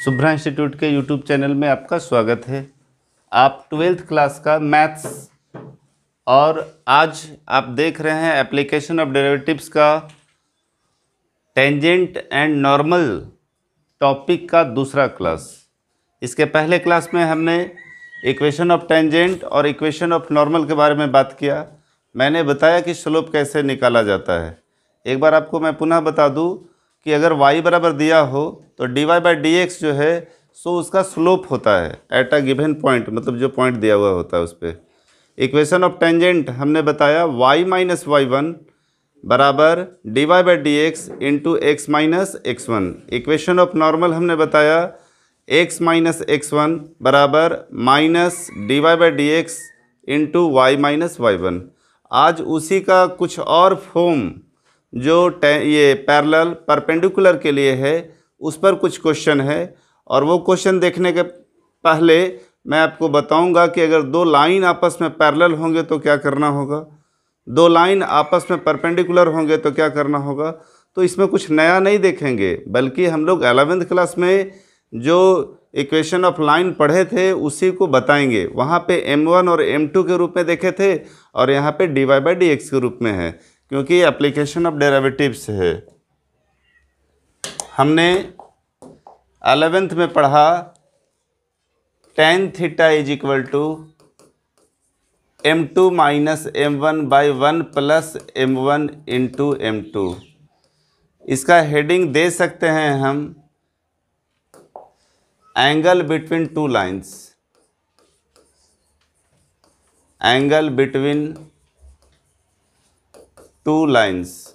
Shubhra institute के YouTube channel में आपका स्वागत है। आप 12th क्लास का मैथ्स और आज आप देख रहे हैं एप्लीकेशन ऑफ डेरिवेटिव्स का टेंजेंट एंड नॉर्मल टॉपिक का दूसरा क्लास। इसके पहले क्लास में हमने इक्वेशन ऑफ टेंजेंट और इक्वेशन ऑफ नॉर्मल के बारे में बात किया। मैंने बताया कि स्लोप कैसे निकाला जाता है। एक बार आपको मैं पुनः बता दूं कि अगर y बराबर दिया हो तो dy/dx जो है सो उसका स्लोप होता है एट अ गिवन पॉइंट, मतलब जो पॉइंट दिया हुआ होता है उस पर। इक्वेशन ऑफ टेंजेंट हमने बताया y माइनस y1 बराबर dy/dx into x minus x1। Equation of normal हमने बताया x माइनस x1 बराबर minus dy/dx into y minus y1। आज उसी का कुछ और फॉर्म जो ये पैरेलल परपेंडिकुलर के लिए है उस पर कुछ क्वेश्चन है, और वो क्वेश्चन देखने के पहले मैं आपको बताऊंगा कि अगर दो लाइन आपस में पैरेलल होंगे तो क्या करना होगा, दो लाइन आपस में परपेंडिकुलर होंगे तो क्या करना होगा। तो इसमें कुछ नया नहीं देखेंगे, बल्कि हम लोग 11th क्लास में जो इक्वेशन ऑफ लाइन पढ़े थे उसी को बताएंगे। वहाँ पे m1 और m2 के रूप में देखे थे और यहाँ पे dy/dx के रूप में है, क्योंकि एप्लीकेशन ऑफ डेरिवेटिव्स है। हमने 11th में पढ़ा tan theta is equal to m2 minus m1/1 plus m1 into m2। इसका हेडिंग दे सकते हैं हम angle between two lines, angle between two lines,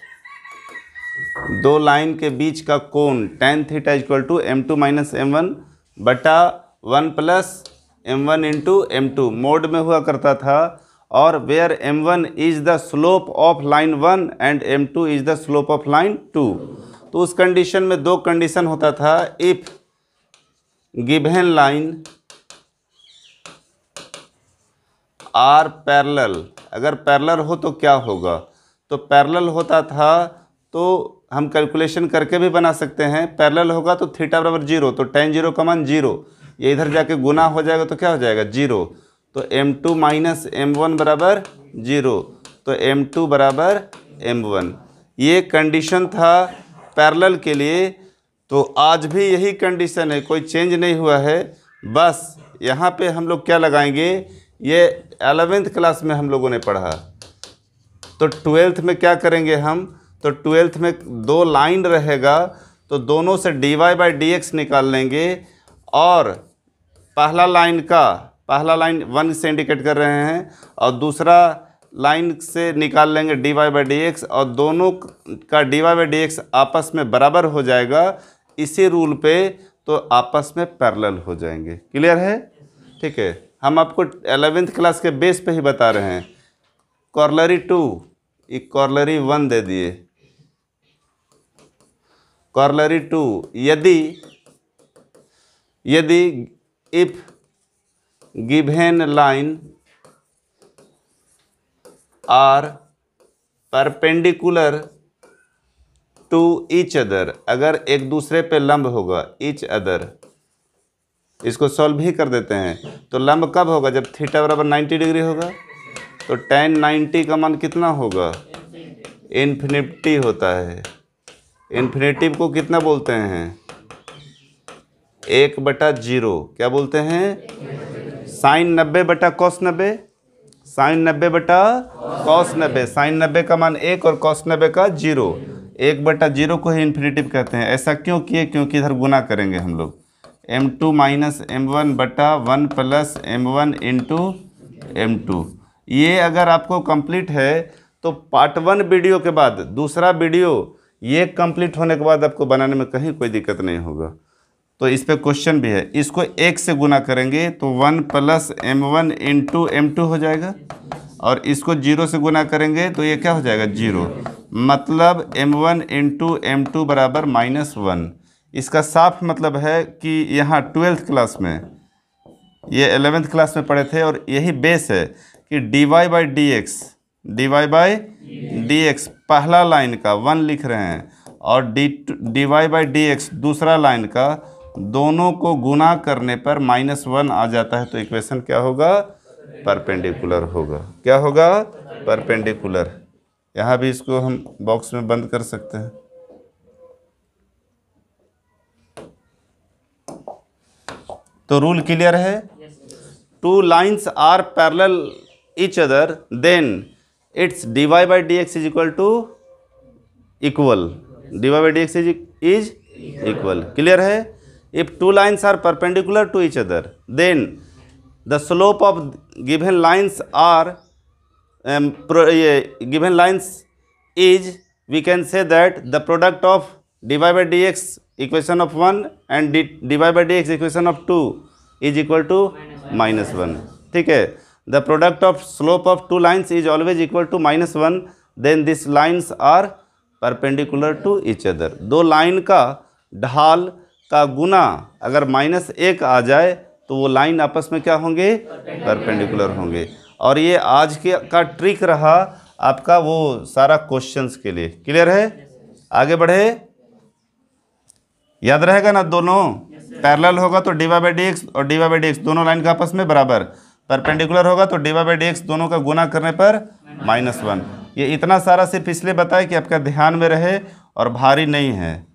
दो लाइन के बीच का कोण tan theta equal to m2 minus m1 बटा 1 plus m1 into m2 mode में हुआ करता था, और where m1 is the slope of line 1 and m2 is the slope of line 2। तो उस कंडीशन में दो कंडीशन होता था। If given line are parallel, अगर पैरेलल हो तो क्या होगा, तो पैरेलल होता था तो हम कैलकुलेशन करके भी बना सकते हैं। पैरेलल होगा तो थीटा बराबर 0, तो tan 0 का मान 0, ये इधर जाके गुना हो जाएगा तो क्या हो जाएगा 0। तो m2 माइनस m1 बराबर 0, तो m2 बराबर m1। ये कंडीशन था पैरेलल के लिए। तो आज भी यही कंडीशन है, कोई चेंज नहीं हुआ है। बस यहाँ पे हम लोग क्या लगाएंगे, ये 11th क्लास में हम लोगों ने पढ़ा। तो 12th में क्या करेंगे हम, तो 12th में दो लाइन रहेगा तो दोनों से dy/dx निकाल लेंगे, और पहला लाइन 1 से इंडिकेट कर रहे हैं और दूसरा लाइन से निकाल लेंगे dy/dx, और दोनों का dy/dx आपस में बराबर हो जाएगा इसी रूल पे, तो आपस में पैरेलल हो जाएंगे। क्लियर है? ठीक है, हम आपको 11th क्लास के बेस पे ही बता रहे हैं। कॉर्लरी 2 एक कॉर्लरी 1 दे दिए। कॉर्लरी 2, यदि if given line are perpendicular to each other, अगर एक दूसरे पे लंब होगा, ईच अदर, इसको सॉल्व भी कर देते हैं। तो लंब कब होगा, जब थीटा बराबर 90 डिग्री होगा। तो tan 90 का मान कितना होगा, इन्फिनिटी होता है। इन्फिनिटिव को कितना बोलते हैं, 1/0। क्या बोलते हैं, sin 90/cos 90, sin 90/cos 90। sin 90 का मान 1 और cos 90 का 0, 1/0 को ही इन्फिनिटिव कहते हैं। ऐसा क्यों किए, क्योंकि इधर गुना करेंगे हम लोग m2 माइनस m1 बटा 1 प्लस m1 इंटू m2। ये अगर आपको कंप्लीट है तो पार्ट 1 वीडियो के बाद दूसरा वीडियो ये कंप्लीट होने के बाद आपको बनाने में कहीं कोई दिक्कत नहीं होगा। तो इस पे क्वेश्चन भी है। इसको 1 से गुना करेंगे तो 1 प्लस m1 इंटू m2 हो जाएगा, और इसको 0 से गुना करेंगे तो ये क्या हो जाएगा 0, मतलब m1 इंटू m2 बराबर -1। इसका साफ मतलब है कि यहाँ 12th क्लास में, ये 11th क्लास में पढ़े थे, और यही बेस है कि dy/dx पहला लाइन का 1 लिख रहे हैं, और dy/dx दूसरा लाइन का दोनों को गुना करने पर -1 आ जाता है, तो इक्वेशन क्या होगा? परपेंडिकुलर होगा। क्या होगा? परपेंडिकुलर। यहाँ भी इसको हम बॉक्स में बंद कर सकते हैं। तो रूल क्लियर है? Two lines are parallel each other, then its dy by dx is equal to equal. dy by dx is equal. Clear है? If two lines are perpendicular to each other, then the slope of given lines are given lines is, we can say that the product of dy by dx equation of 1 and dy by dx equation of 2 is equal to -1. ठीक है? The product of slope of two lines is always equal to -1. Then these lines are perpendicular to each other. दो line का ढाल का गुना अगर -1 आ जाए तो वो लाइन आपस में क्या होंगे? परपेंडिकुलर होंगे। और ये आज के का ट्रिक रहा आपका वो सारा क्वेश्चंस के लिए। क्लियर है? आगे बढ़े। याद रहेगा ना? दोनों पैरेलल होगा तो dy by dx और dy by dx दोनों लाइन का आपस में बराबर। परपेंडिकुलर होगा तो dy by dx दोनों का गुना करने पर -1। ये इतना सारा सिर्फ इसलिए बताए कि आपका ध्यान में रहे और भारी नहीं है।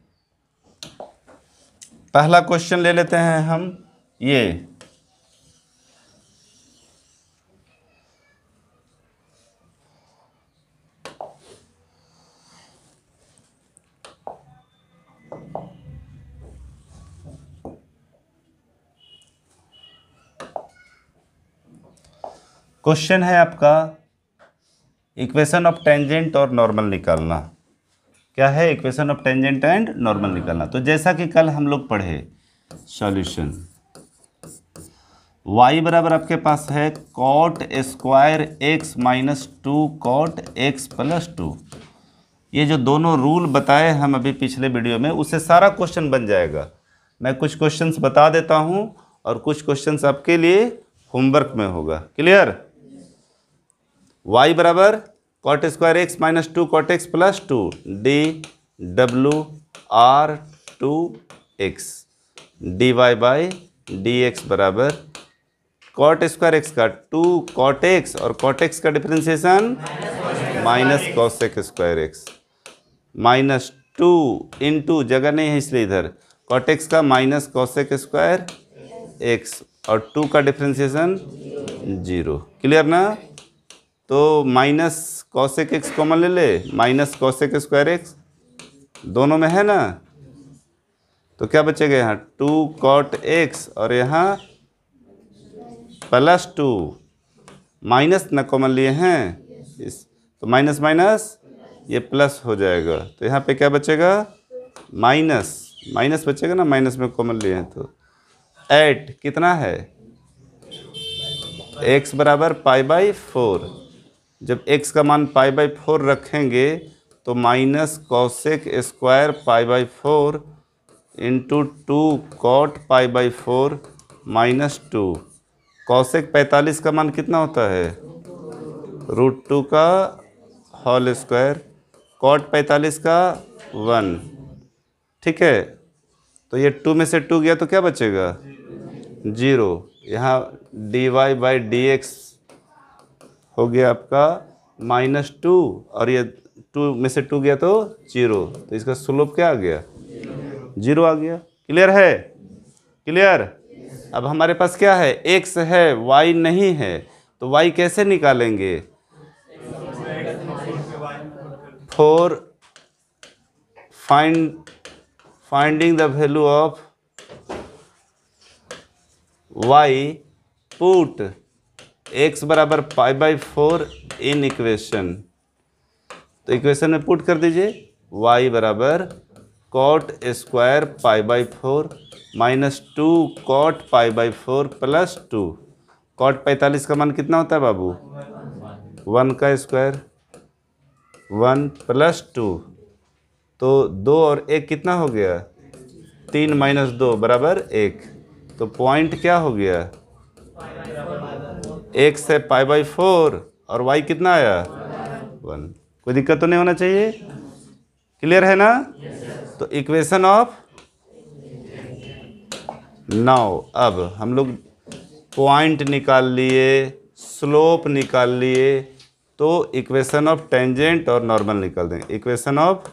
पहला क्वेश्चन ले लेते हैं हम। ये क्वेश्चन है आपका इक्वेशन ऑफ टेंजेंट और नॉर्मल निकालना। क्या है? Equation of tangent and normal निकालना। तो जैसा कि कल हम लोग पढ़े सॉल्यूशन, y बराबर आपके पास है cot square x -2 cot x + 2। ये जो दोनों रूल बताए हम अभी पिछले वीडियो में, उससे सारा क्वेश्चन बन जाएगा। मैं कुछ क्वेश्चंस बता देता हूँ और कुछ क्वेश्चंस आपके लिए होमवर्क में होगा। क्लियर? y बराबर cot square x -2 cot x + 2 dWr2x dy by dx बराबर cot स्क्वायर x का 2 cot x और cot x का differentiation -cosec square x -2 into, जगह नहीं है इसलिए इधर, cot x का -cosec स्क्वायर x और 2 का डिफरेंशिएशन 0। क्लियर ना? तो -cosec x कॉमन ले ले, -cosec स्क्वायर x दोनों में है ना, तो क्या बचेगा यहाँ? 2 cot x और यहाँ +2, माइनस ना कॉमन लिए हैं इस, तो माइनस माइनस ये प्लस हो जाएगा। तो यहाँ पे क्या बचेगा? माइनस बचेगा ना, माइनस में कॉमन लिए हैं तो 8 कितना है? x बराबर π/4। जब x का मान π/4 रखेंगे तो -cosec square π/4 into 2 cot π/4 -2। cosec 45 का मान कितना होता है? √2 का होल स्क्वायर, cot 45 का 1। ठीक है? तो ये 2 में से 2 गया तो क्या बचेगा? 0। यहाँ dy by dx हो गया आपका -2 और ये 2 में से 2 गया तो 0, तो इसका स्लोप क्या आ गया? 0 आ गया। क्लियर है? क्लियर? अब हमारे पास क्या है? x है, y नहीं है, तो y कैसे निकालेंगे? 4 finding the value of y, put x बराबर π/4 इन इक्वेशन। तो इक्वेशन में पुट कर दीजिए, y बराबर cot स्क्वायर π/4 -2 cot π/4 + 2। cot 45 का मान कितना होता है बाबू? 1 का स्क्वायर, 1 + 2, तो 2 और 1 कितना हो गया? 3 - 2 बराबर 1। तो पॉइंट क्या हो गया? x है π/4 और y कितना आया? 1। कोई दिक्कत तो नहीं होना चाहिए। क्लियर है ना? तो इक्वेशन ऑफ नाउ अब हम लोग पॉइंट निकाल लिए, स्लोप निकाल लिए, तो इक्वेशन ऑफ टेंजेंट और नॉर्मल निकाल देंगे। इक्वेशन ऑफ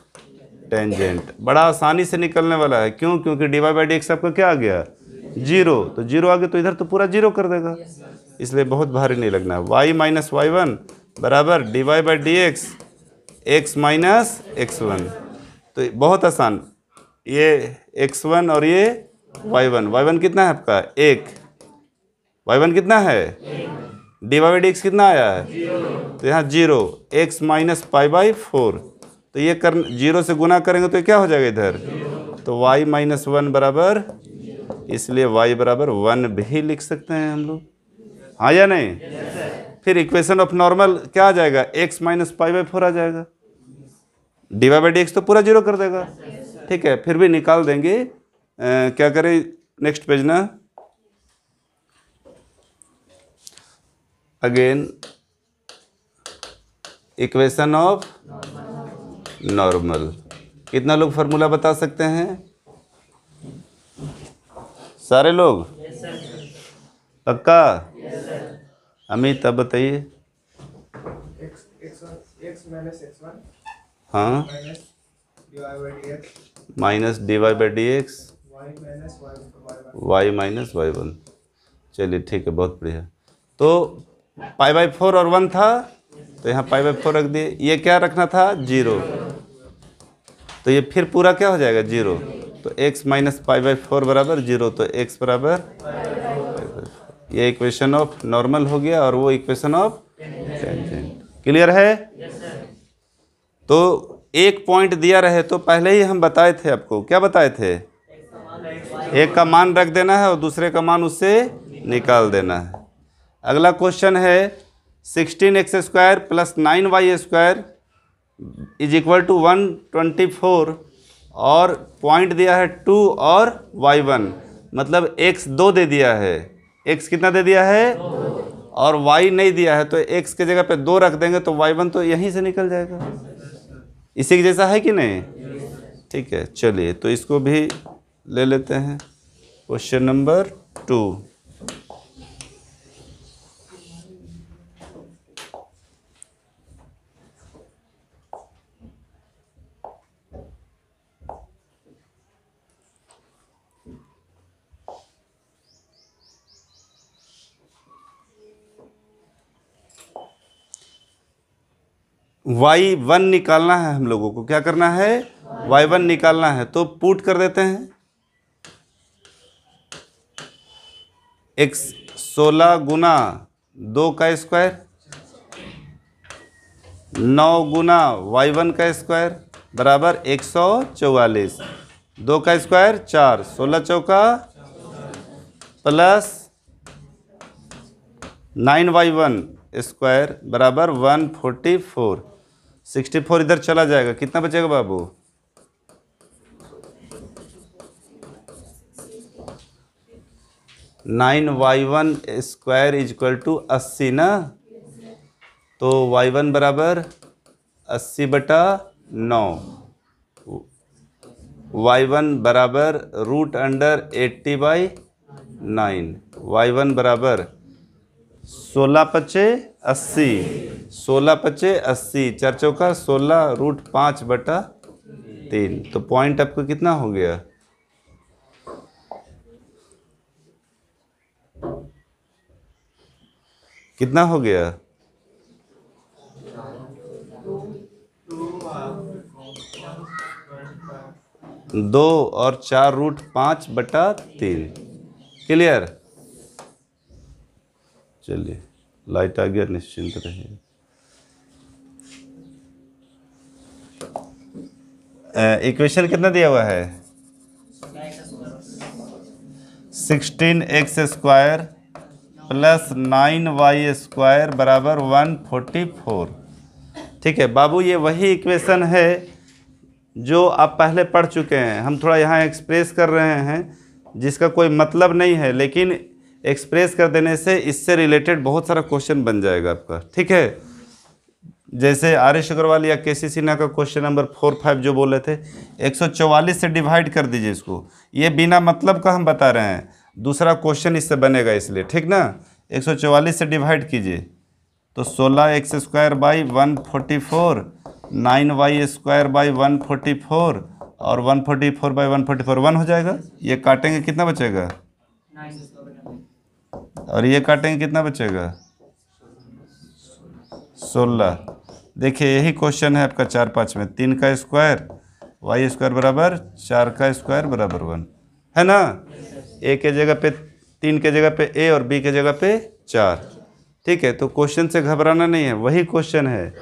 टेंजेंट बड़ा आसानी से निकलने वाला है। क्यों? क्योंकि d Y by D x आपका क्या आ गया? जीरो। तो जीरो आ गया तो इधर तो पूरा जीरो कर देगा, इसलिए बहुत भारी नहीं लगना है। वाई माइनस वाई वन बराबर d Y by D x x minus x one. तो बहुत आसान, ये एक्स वन और ये वाई वन। वाई वन कितना है आपका? एक। वाई वन कितना है? D Y by D x कितना आया है? तो यहाँ zero, x minus pi by four. तो ये कर जीरो से गुना करेंगे तो ये क्या हो जाएगा इधर? तो वाई माइनस वन बराबर, इसलिए वाई बराबर वन भी लिख सकते हैं हम लोग, हाँ या नहीं? फिर इक्वेशन ऑफ नॉर्मल क्या आ जाएगा? X minus pi by four आ जाएगा। D Y by D X तो पूरा जीरो कर देगा, ठीक है, फिर भी निकाल देंगे। क्या करें? नेक्स्ट पेज ना, अगेन इक्वेशन ऑफ नॉर्मल। कितना लोग फार्मूला बता सकते हैं? सारे लोग? पक्का? अमित अब बताइए। हाँ, minus D Y by D x y minus y one. चलिए ठीक है, बहुत बढ़िया। तो पाई बाई फोर और वन था, तो यहाँ पाई बाई फोर रख दिए। ये क्या रखना था? जीरो। तो ये फिर पूरा क्या हो जाएगा? जीरो। तो x minus pi by four बराबर जीरो, तो x बराबर, ये इक्वेशन ऑफ नॉर्मल हो गया और वो इक्वेशन ऑफ टेंजेंट। क्लियर है? तो एक पॉइंट दिया रहे तो पहले ही हम बताए थे आपको, क्या बताए थे? एक का मान रख देना है और दूसरे का मान उससे निकाल देना है। अगला क्वेश्चन है 16x square plus 9y square is equal to 124 और पॉइंट दिया है 2 और y1, मतलब x 2 दे दिया है। x कितना दे दिया है? और y नहीं दिया है, तो x के जगह पे 2 रख देंगे तो y1 तो यहीं से निकल जाएगा। इसी के जैसा है कि नहीं? ठीक है, चलिए तो इसको भी ले लेते हैं। क्वेश्चन नंबर 2, y1 निकालना है हम लोगों को। क्या करना है? y1 निकालना है। तो पुट कर देते हैं, x 16 गुना 2 का स्क्वायर 9 गुना y1 का स्क्वायर बराबर 144। 2 का स्क्वायर 4, 16 चौका प्लस 9y1 स्क्वायर बराबर 144। 64 इधर चला जाएगा, कितना बचेगा बाबू? 9y1 square is equal to 80 ना। तो y1 बराबर 80/9, y1 बराबर रूट अंडर 80/9। y1 बराबर 16 पचे 80, 16 पचे 80, 4 चौका 16 रूट 5/3। तो पॉइंट आपको कितना हो गया? कितना हो गया? 2 और 4 रूट 5/3। क्लियर? चलिए, लाइट आ गया, निश्चिंत रहिए। इक्वेशन कितना दिया हुआ है? 16x square plus 9y square बराबर 144। ठीक है बाबू, ये वही इक्वेशन है जो आप पहले पढ़ चुके हैं। हम थोड़ा यहाँ एक्सप्रेस कर रहे हैं, जिसका कोई मतलब नहीं है, लेकिन एक्सप्रेस कर देने से इससे रिलेटेड बहुत सारा क्वेश्चन बन जाएगा आपका। ठीक है, जैसे आर.एस. अग्रवाल या के.सी. सिन्हा का क्वेश्चन नंबर 4, 5 जो बोले थे, 144 से डिवाइड कर दीजिए इसको। ये बिना मतलब का हम बता रहे हैं। दूसरा क्वेश्चन इससे बनेगा इसलिए, ठीक ना। 144 से डिवाइड कीजिए तो 16x² बाई 144, 9y² बाई 144 और 144 बाई 144 1 हो जाएगा। ये काटेंगे कितना बचेगा, और ये काटेंगे कितना बचेगा 16। देखिए यही क्वेश्चन है आपका 4, 5 में। 3 का स्क्वायर y² बराबर 4 का स्क्वायर बराबर 1 है ना। a के जगह पे 3 के जगह पे a और b के जगह पे 4, ठीक है। तो क्वेश्चन से घबराना नहीं है, वही क्वेश्चन है,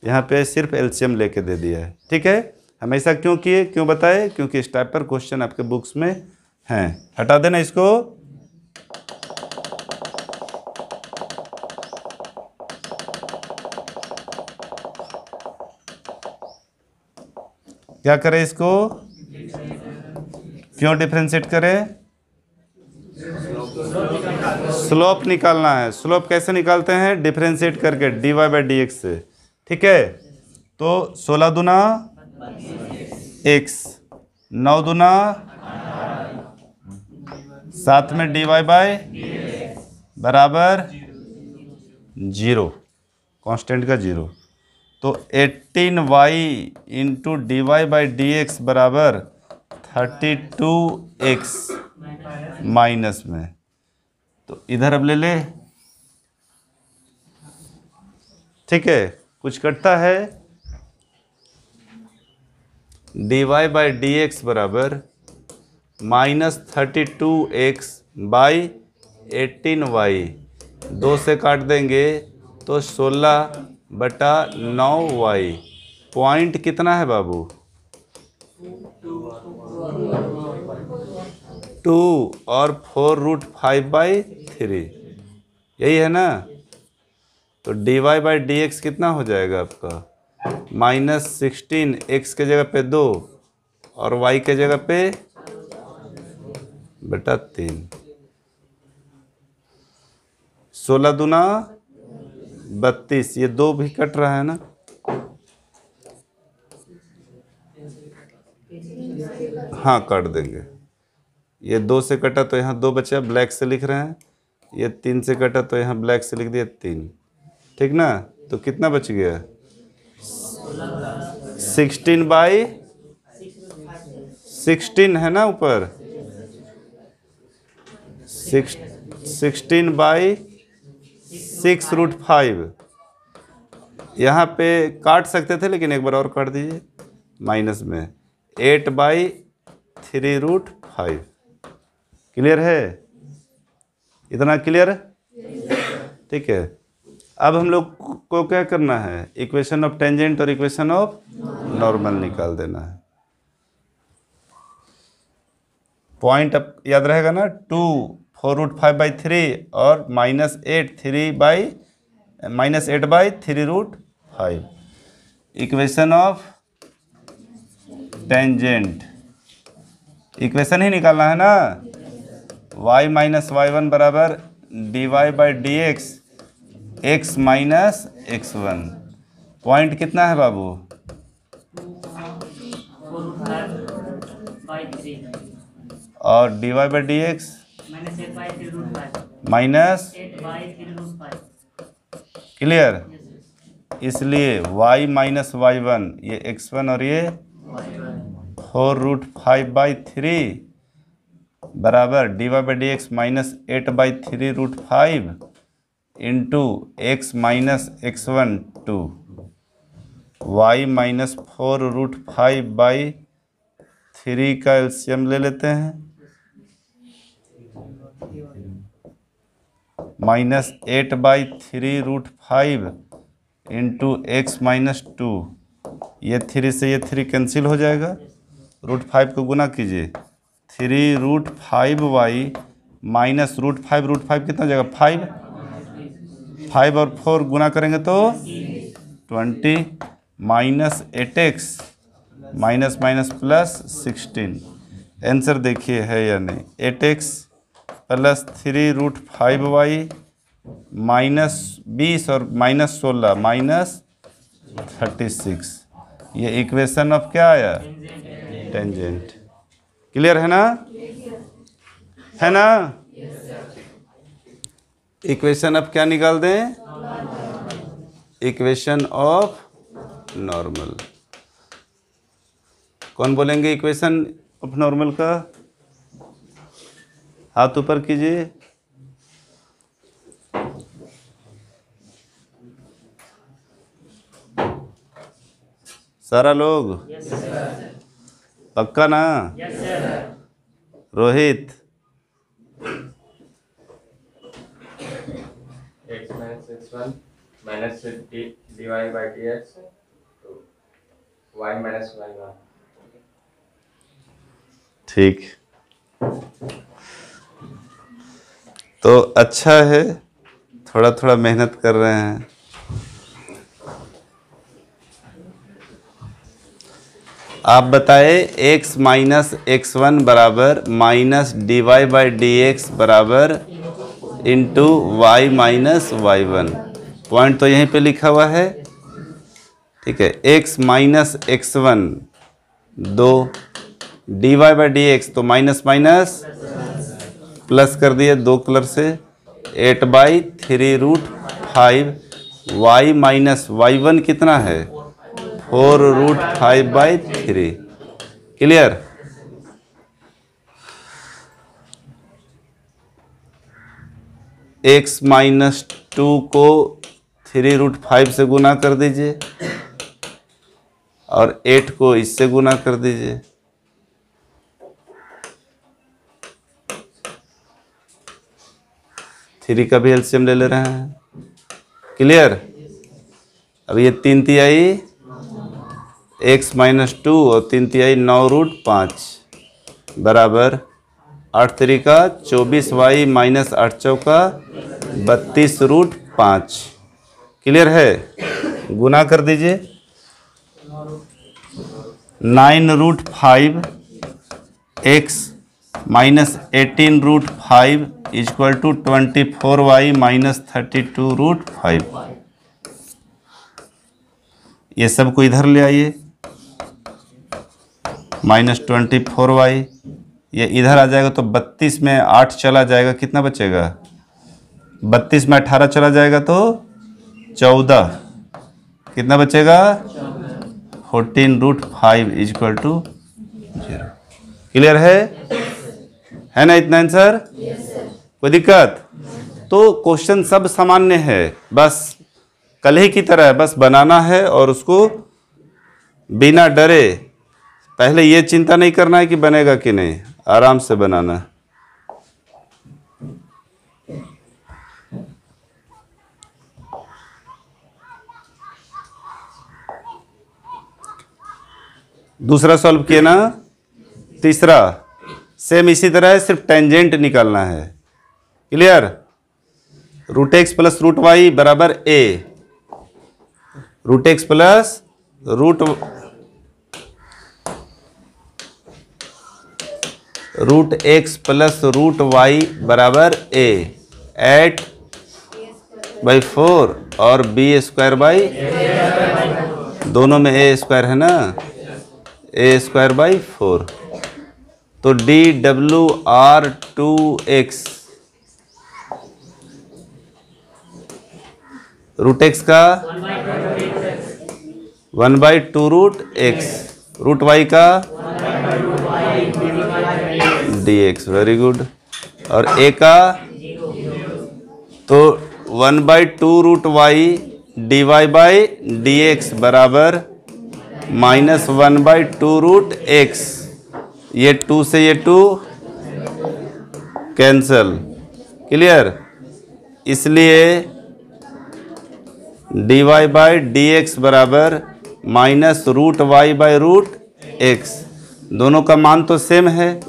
यहाँ पे सिर्फ एलसीएम लेके दे दिया है, ठीक है। हमेशा क्यों किए, क्यों बताए, क्योंकि इस टाइप पर क्वेश्चन आपके बुक्स में हैं। हटा देना इसको। क्या करें इसको, क्यों डिफरेंशिएट करें, स्लोप निकालना है। स्लोप कैसे निकालते हैं, डिफरेंशिएट करके dy/dx से, ठीक है। तो 16 दूना x, 9 दूना 7 में dy/dx बराबर 0, कांस्टेंट का 0। तो 18y इंटू dy/dx बराबर 32x माइनस में। तो इधर अब ले ले, ठीक है। कुछ कटता है, dy/dx बराबर -32x बाई 18y, 2 से काट देंगे तो 16/9y। पॉइंट कितना है बाबू, 2 और 4√5/3, यही है ना। तो dy/dx कितना हो जाएगा आपका -16, x के जगह पे 2 और y के जगह पे बटा 3। 16 दूना 32, ये 2 भी कट रहा है ना। हाँ काट देंगे, ये 2 से कटा तो यहाँ 2 बचा, ब्लैक से लिख रहे हैं। ये 3 से कटा तो यहाँ ब्लैक से लिख दिया 3, ठीक ना। तो कितना बच गया 16/16 है ना ऊपर, 16/6√5। यहाँ पे काट सकते थे लेकिन एक बार और काट दीजिए माइनस में 8/3√5। क्लियर है, इतना क्लियर, ठीक है। अब हम लोग को क्या करना है, इक्वेशन ऑफ टेंजेंट और इक्वेशन ऑफ नॉर्मल निकाल देना है। पॉइंट अब याद रहेगा ना, 2 4√5/3 और -8/3√5। इक्वेशन ऑफ टेंजेंट, इक्वेशन ही निकालना है ना। y - y1 बराबर dy/dx x - x1। पॉइंट कितना है बाबू, और dy/dx क्लियर। इसलिए y - y1 ये x1 और ये 4√5/3 बराबर dy/dx -8/3√5 into x - x1 2 y - 4√5/3 का एलसीएम ले लेते हैं, -8/3√5 इंटू x - 2। ये 3 से ये 3 कैंसिल हो जाएगा, √5 को गुना कीजिए, 3√5y माइनस √5 कितना हो जाएगा 5 और 4 गुना करेंगे तो 20 -8x माइनस प्लस 16। आंसर देखिए है या नहीं, 8x प्लस 3√5y -20 और -16 -36। ये इक्वेशन ऑफ क्या आया, टेंजेंट। क्लियर है ना। है ना? इक्वेशन अब क्या निकाल दें? Equation of normal. कौन बोलेंगे इक्वेशन ऑफ नॉर्मल का? हाथ ऊपर कीजिए। सारा लोग? पक्का ना? Rohit? x minus x1 minus dy by dx तो y minus y1। ठीक, तो अच्छा है, थोड़ा थोड़ा मेहनत कर रहे हैं। आप बताए x माइनस x1 बराबर minus D Y by D x बराबर into Y minus y1। Point तो यहीं पे लिखा हुआ है, ठीक है। x minus x1 2, D Y by D X तो माइनस माइनस प्लस कर दिए 2 कलर से, 8/3√5 y माइनस y1 कितना है? 4√5/3। क्लियर? x माइनस 2 को 3√5 से गुना कर दीजिए और 8 को इससे गुना कर दीजिए। थ्री का भी एलसीएम ले ले रहे हैं। क्लियर? अब ये 3 तिहाई x माइनस 2 और 3 तिहाई 9√5 बराबर 8 तरीका 24y माइनस 8 चौका 32√5। क्लियर है? गुना कर दीजिए। 9√5 x minus 18√5 equal to 24y minus 32√5। ये सब को इधर ले आइए, माइनस 24y, ये इधर आ जाएगा तो 32 में 8 चला जाएगा, कितना बचेगा? 32 में 18 चला जाएगा तो 14, कितना बचेगा? 14√5 इक्वल टू 0। क्लियर है ना इतना आंसर? कोई दिक्कत? तो क्वेश्चन सब सामान्य है, बस कल ही की तरह है, बस बनाना है और उसको बिना डरे, पहले ये चिंता नहीं करना है कि बनेगा कि नहीं, आराम से बनाना है। दूसरा सॉल्व किया ना? तीसरा सेम इसी तरह है, सिर्फ टेंजेंट निकालना है। क्लियर? √x प्लस √y बराबर a, √x plus √x plus √y बराबर a @4 और b²/, दोनों में a² है ना, a²/4। तो dWR2x √x का 1/2√x, √y का dx। Very good. और a का तो 1/2√y dy/dx बराबर माइनस 1/2√x। ये 2 से ये 2 कैंसल। क्लियर? इसलिए dy/dx बराबर माइनस √y/√x, दोनों का मान तो सेम है,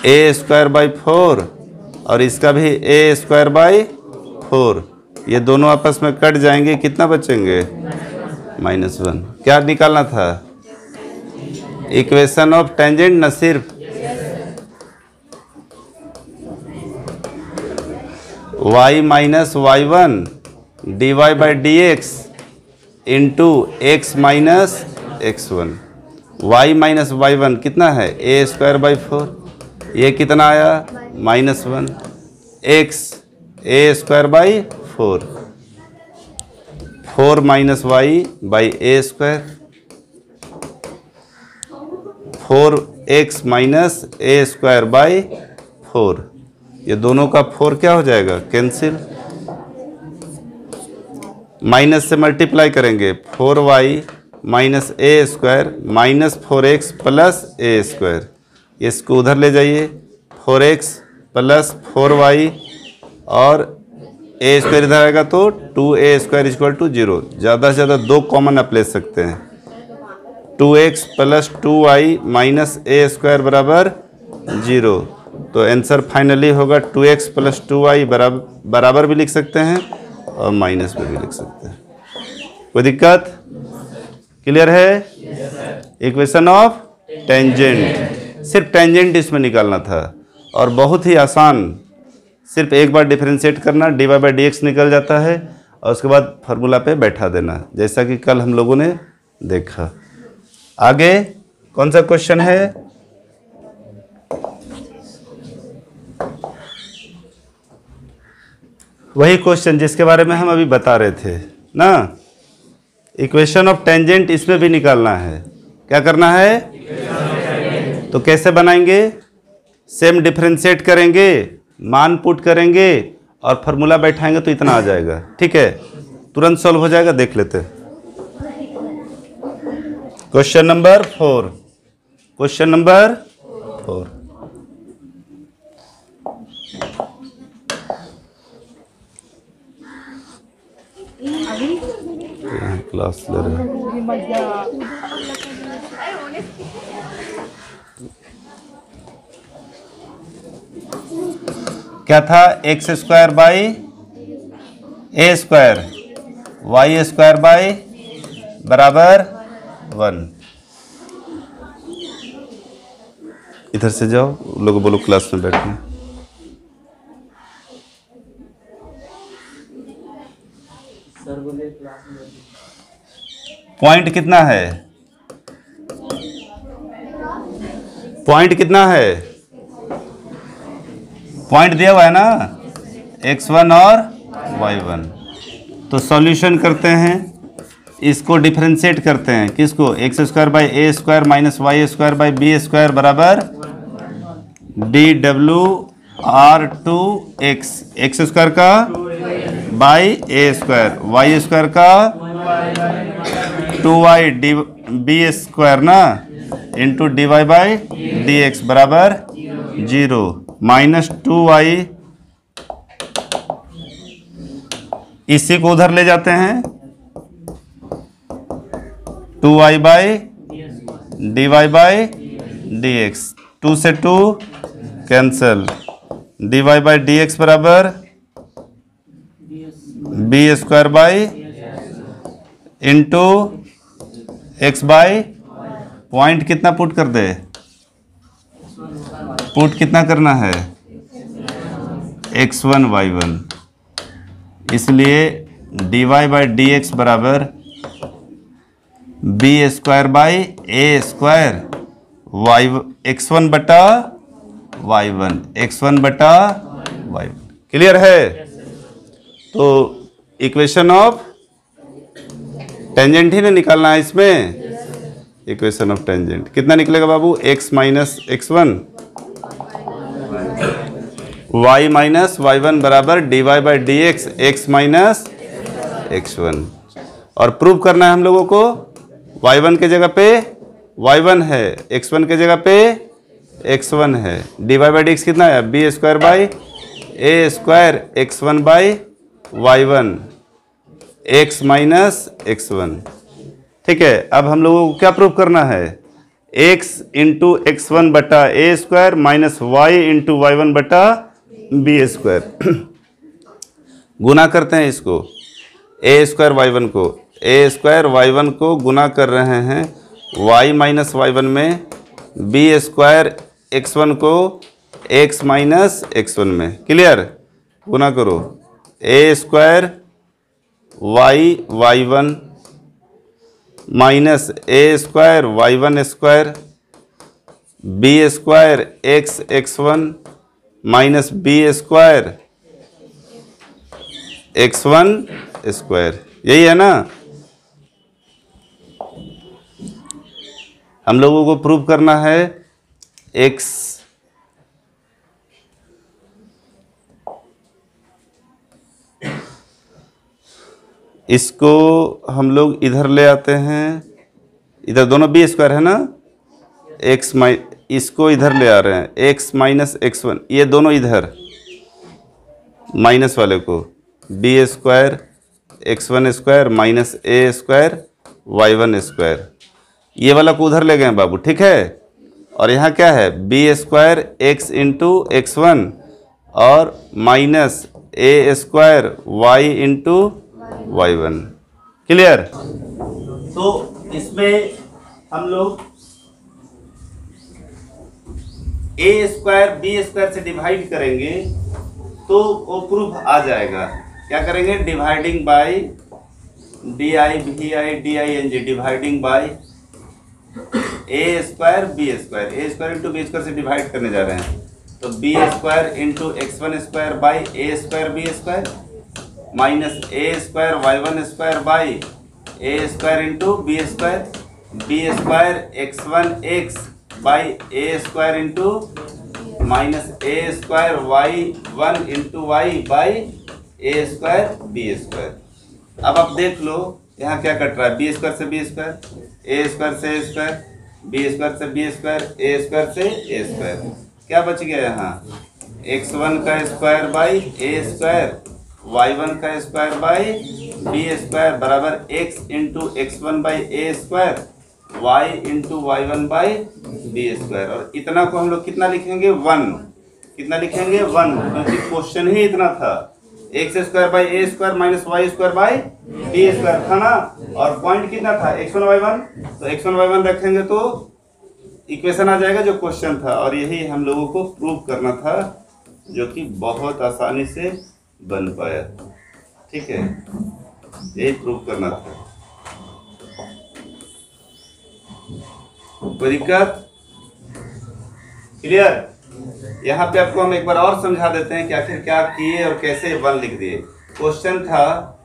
a²/4 और इसका भी a²/4। ये दोनों आपस में कट जाएंगे, कितना बचेंगे? -1। क्या निकालना था? इक्वेशन ऑफ टेंजेंट ना सिर्फ, y minus y1 dy/dx into x minus x1। y minus y1 कितना है? a²/4। ये कितना आया -1 x a square by 4 4 minus y by a square 4x minus A square by 4। ये दोनों का 4 क्या हो जाएगा कैंसिल, माइनस से मल्टीप्लाई करेंगे 4y माइनस ए स्क्वायर माइनस 4x प्लस ए स्क्वायर, इसको उधर ले जाइए 4x प्लस 4y और ए स्क्वायर इधर आएगा तो 2a स्क्वायर इक्वल टू 0। ज़्यादा से ज़्यादा 2 कॉमन आप ले सकते हैं। 2x प्लस 2y माइनस ए स्क्वायर बराबर 0। तो आंसर फाइनली होगा 2x प्लस 2y बराबर भी लिख सकते हैं और माइनस में भी लिख सकते हैं। कोई दिक्कत? क्लियर है? इक्वेशन ऑफ टेंजेंट, सिर्फ टेंजेंट इसमें निकालना था और बहुत ही आसान, सिर्फ एक बार डिफरेंशिएट करना, dy बाई डी एक्स निकल जाता है और उसके बाद फार्मूला पे बैठा देना, जैसा कि कल हम लोगों ने देखा। आगे कौन सा क्वेश्चन है? वही क्वेश्चन जिसके बारे में हम अभी बता रहे थे ना, इक्वेशन ऑफ टेंजेंट इसमें भी निकालना है। क्या करना है? तो कैसे बनाएंगे? सेम डिफरेंशिएट करेंगे, मान पुट करेंगे और फार्मूला बैठाएंगे तो इतना आ जाएगा। ठीक है, तुरंत सॉल्व हो जाएगा। देख लेते हैं क्वेश्चन नंबर 4। क्वेश्चन नंबर 4, यहाँ क्लास ले रहे हैं। क्या था? X square by a square y square by बराबर 1। इधर से जाओ, लोगों बोलो क्लास में बैठने। पॉइंट कितना है? पॉइंट कितना है? पॉइंट दिया हुआ है ना, x1 और y1। तो सॉल्यूशन करते हैं, इसको डिफरेंशिएट करते हैं। किसको? X square by a square minus y square by b square बराबर DWR2x, एक्स स्क्वायर का by a square, y square का 2y बी स्क्वायर ना into d Y by D x बराबर 0 माइनस 2y, इसी को उधर ले जाते हैं 2y by D Y by D X, 2 से 2 cancel, D Y by D x बराबर B square by into X by, point कितना पुट कर दे? पुट कितना करना है? x1 y1, इसलिए dy बाई डी एक्स बराबर B square by a square y x1 बटा y1, x1 बटा y1। क्लियर है? तो इक्वेशन ऑफ टेंजेंट ही नहीं निकालना है इसमें। इक्वेशन ऑफ टेंजेंट कितना निकलेगा बाबू? x minus x1 y minus y1 बराबर dy by D x x minus x1। और प्रूव करना है हम लोगों को, y1 के जगह पे y1 है, x1 के जगह पे x1 है। dy बाई डी एक्स कितना है? B square by a square x1 by y1 x minus x1। ठीक है, अब हम लोगों को क्या प्रूव करना है? x इंटू x1 बटा ए स्क्वायर माइनस वाई इंटू वाई1 बटा बी स्क्वायर। गुना करते हैं इसको, ए स्क्वायर वाई1 को, ए स्क्वायर वाई1 को गुना कर रहे हैं y माइनस वाई1 में, बी स्क्वायर x1 को x माइनस x1 में। क्लियर? गुना करो, A square Y one minus A square Y one square B square X X one minus B square x one square, यही है ना। हम लोगों को प्रूव करना है एक्स इसको हम लोग इधर ले आते हैं, इधर दोनों बी स्क्वायर है ना, एक्स इसको इधर ले आ रहे हैं, एक्स माइनस एक्स वन, ये दोनों इधर माइनस वाले को B square x one square minus ए स्क्वायर वाई वन स्क्वायर, ये वाला को उधर ले गए हैं बाबू, ठीक है। और यहाँ क्या है, B square X into x one और माइनस ए square Y into Y one, clear. तो इसमें हम लोग ए स्क्वायर बी स्क्वायर से डिवाइड करेंगे तो वो प्रूफ आ जाएगा। क्या करेंगे, dividing by D I V I D I N G, dividing by A square B square, A square into B square से डिवाइड करने जा रहे हैं, तो B square into x one square by a square B square minus A square Y one square by a square into B square x one x by a square into minus A square Y one into y by a square B square. अब आप देख लो यहाँ क्या cut रहा है, B square से b square, ए square से ए स्क्वायर, बी स्क्वायर से बी स्क्वायर, ए स्क्वायर से ए स्क्वायर, क्या बच गया यहाँ, एक्स वन का square by a square Y one का स्क्वायर बाई बी स्क्वायर बराबर x into x one by a square Y into Y one by b square. और इतना को हम लोग कितना लिखेंगे, वन, कितना लिखेंगे, वन, क्योंकि क्वेश्चन ही इतना था, x square by a square minus y square by b square था ना, और पॉइंट कितना था, एक्स वन वाई वन, तो एक्स वन वाई वन रखेंगे तो इक्वेशन आ जाएगा जो क्वेश्चन था, और यही हम लोगों को प्रूव करना था, जो कि बहुत आसानी से बन पाया, ठीक है, यही प्रूव करना था। कोई दिक्कत, क्लियर। यहाँ पे आपको हम एक बार और समझा देते हैं कि आखिर क्या किए और कैसे वन लिख दिए। क्वेश्चन था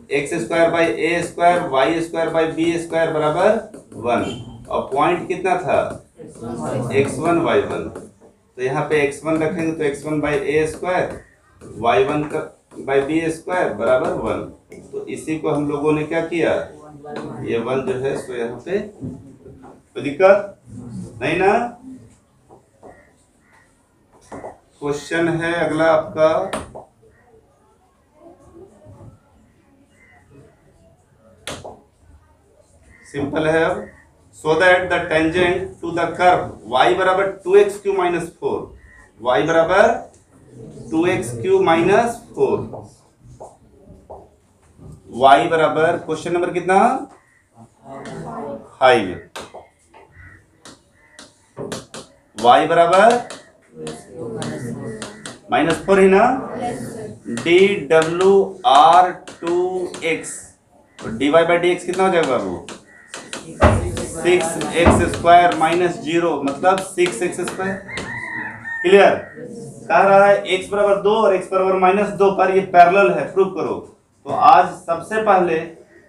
x square by a square y square by b square बराबर वन, और पॉइंट कितना था, एक्स वन वाई वन, तो यहाँ पे एक्स वन रखेंगे तो x one by a square Y one का बाई बी स्क्वायर बराबर वन, तो इसी को हम लोगों ने क्या किया, ये वन जो है सो यहाँ पे, कोई दिक्कत नहीं ना। क्वेश्चन है अगला आपका, सिंपल है। अब so that the tangent to the curve y बराबर 2x³ माइनस 4, y बराबर 2x³ माइनस 4, y बराबर क्वेश्चन नंबर कितना, 5, y बराबर माइनस 4 ही ना, dWr2x, तो dy बाई डी एक्स कितना हो जाएगा बाबू, 6x स्क्वायर माइनस 0 मतलब 6x स्क्वायर, क्लियर। कह रहा है x बराबर 2 और x बराबर माइनस 2 पर ये पैरेलल है, प्रूव करो। तो आज सबसे पहले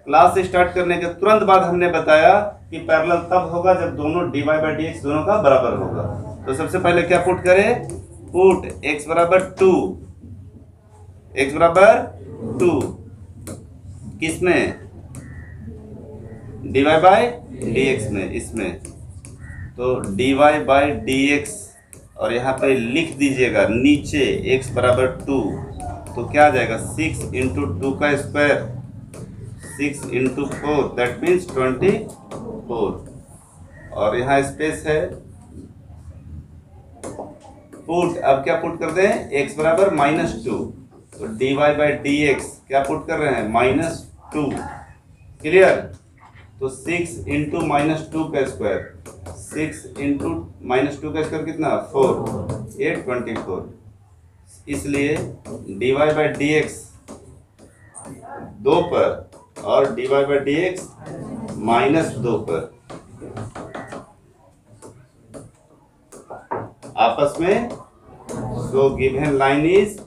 क्लास स्टार्ट करने के तुरंत बाद हमने बताया कि पैरेलल तब होगा जब दोनों dy बाई डी एक्स दोनों का बराबर होगा। तो सबसे पहले क्या पुट करें, पुट x बराबर 2, x बराबर 2 किसमें, dy बाई डी एक्स में, इसमें, तो dy बाई डी एक्स, और यहाँ पे लिख दीजिएगा नीचे x बराबर 2, तो क्या आ जाएगा, 6 इंटू 2 का स्क्वायर, 6 इंटू 4 दैट मीन्स 24, और यहाँ स्पेस है, पुट, अब क्या पुट कर दें, x बराबर माइनस 2, तो dy बाई डी एक्स क्या पुट कर रहे हैं, माइनस 2, क्लियर। तो 6 इंटू माइनस 2 का स्क्वायर, 6 इंटू माइनस 2 का स्क्वायर कितना, 4, ये 24, इसलिए dy बाई डी एक्स 2 पर और dy by D x minus 2 पर, आपस में, सो गिवन लाइन इज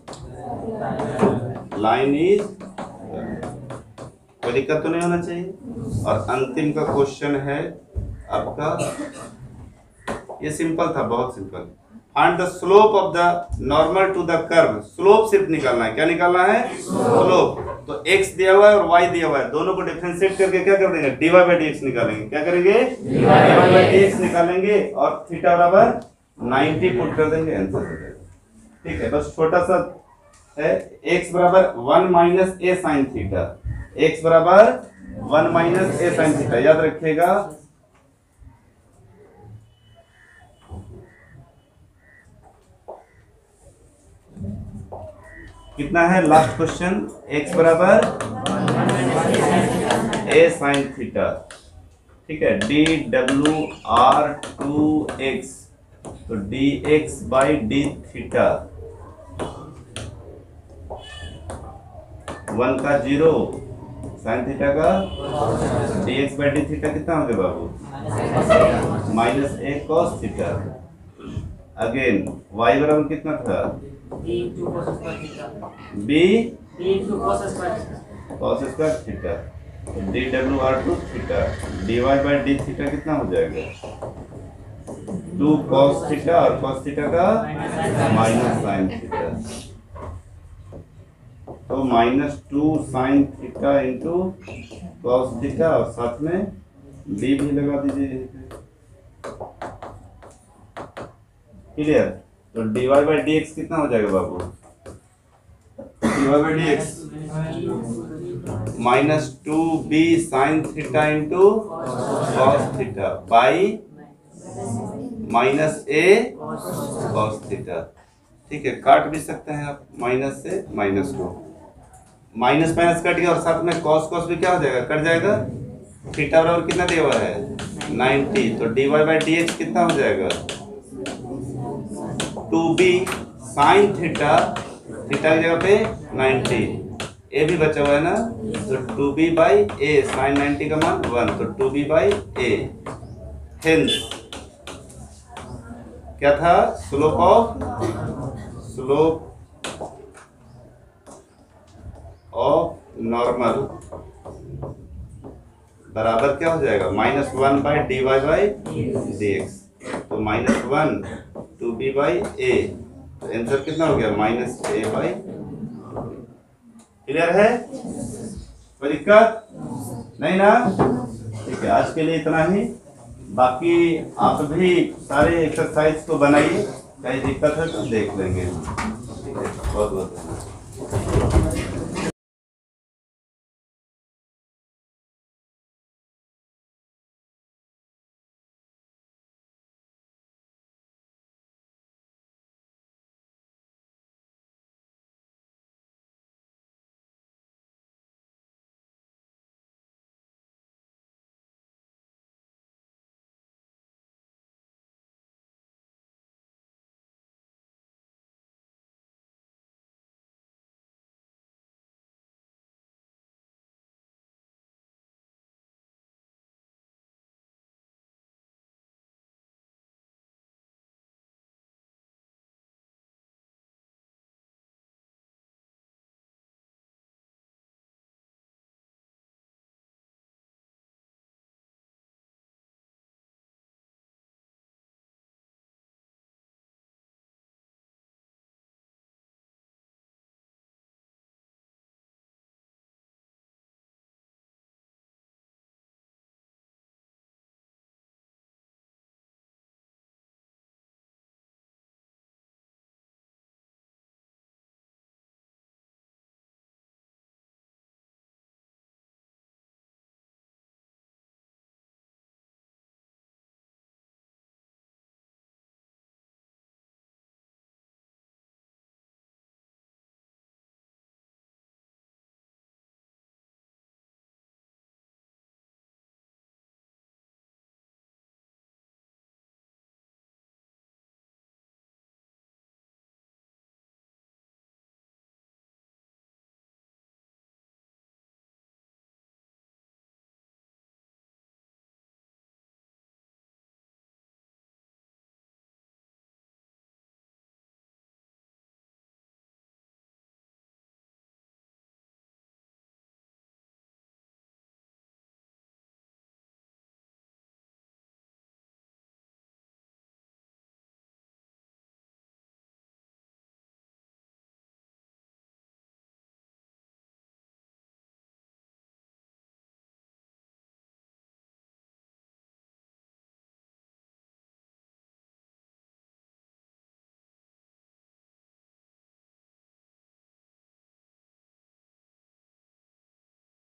कोई दिक्कत तो नहीं होना चाहिए। और अंतिम का क्वेश्चन है आपका, ये सिंपल था, बहुत simple. Find the slope of the normal to the curve. Slope सिर्फ निकालना है। क्या निकालना है? स्लोप। तो x दिया हुआ है और y दिया हुआ है, दोनों को डिफरेंशिएट करके क्या कर देंगे? dy by dx निकालेंगे। क्या करेंगे? dy by dx निकालेंगे और थीटा बराबर 90 पुट कर देंगे, आंसर हो जाएगा। ठीक है, बस छोटा सा है, x बराबर 1 minus a sin theta, x बराबर 1 माइनस a sin थीटा, याद रखिएगा। कितना है लास्ट क्वेश्चन? x बराबर a sin थीटा। ठीक है, dw/2x, तो dx बाई d थीटा, 1 का 0, साइन थीटा का dx बाई d थीटा कितना हो गया बाबू? Minus a cos theta. Again y बराबर कितना था? b cos square theta, dw/2 theta, dy by d theta कितना हो जाएगा? 2 cos थीटा और cos थीटा का माइनस साइन थीटा, तो -2 sine theta into cos theta और साथ में d भी लगा दीजिए। क्लियर? तो dy बाई dx कितना हो जाएगा बाबू? dy by dx -2b sign theta into cos theta by -a cos theta. ठीक है, काट भी सकते हैं आप, माइनस से माइनस को, माइनस माइनस कट गया और साथ में cos cos भी क्या हो जाएगा? कट जाएगा। थीटा बराबर कितना दिया हुआ है? 90, तो dy बाई dx कितना हो जाएगा? 2b साइन थीटा, थीटा की जगह पे 90, a भी बचा हुआ है ना, तो 2b बाई a, साइन 90 का मान 1, तो 2b बाई a। हेंस क्या था? स्लोप ऑफ नॉर्मल बराबर क्या हो जाएगा? -1 बाई dy बाई dx, तो -1 2b बाई a, तो आंसर कितना हो गया? -a by. क्लियर है? कोई दिक्कत नहीं ना? ठीक है, आज के लिए इतना ही। बाकी आप भी सारे एक्सरसाइज को बनाइए, कहीं दिक्कत है तो देख लेंगे। ठीक है, बहुत बहुत धन्यवाद।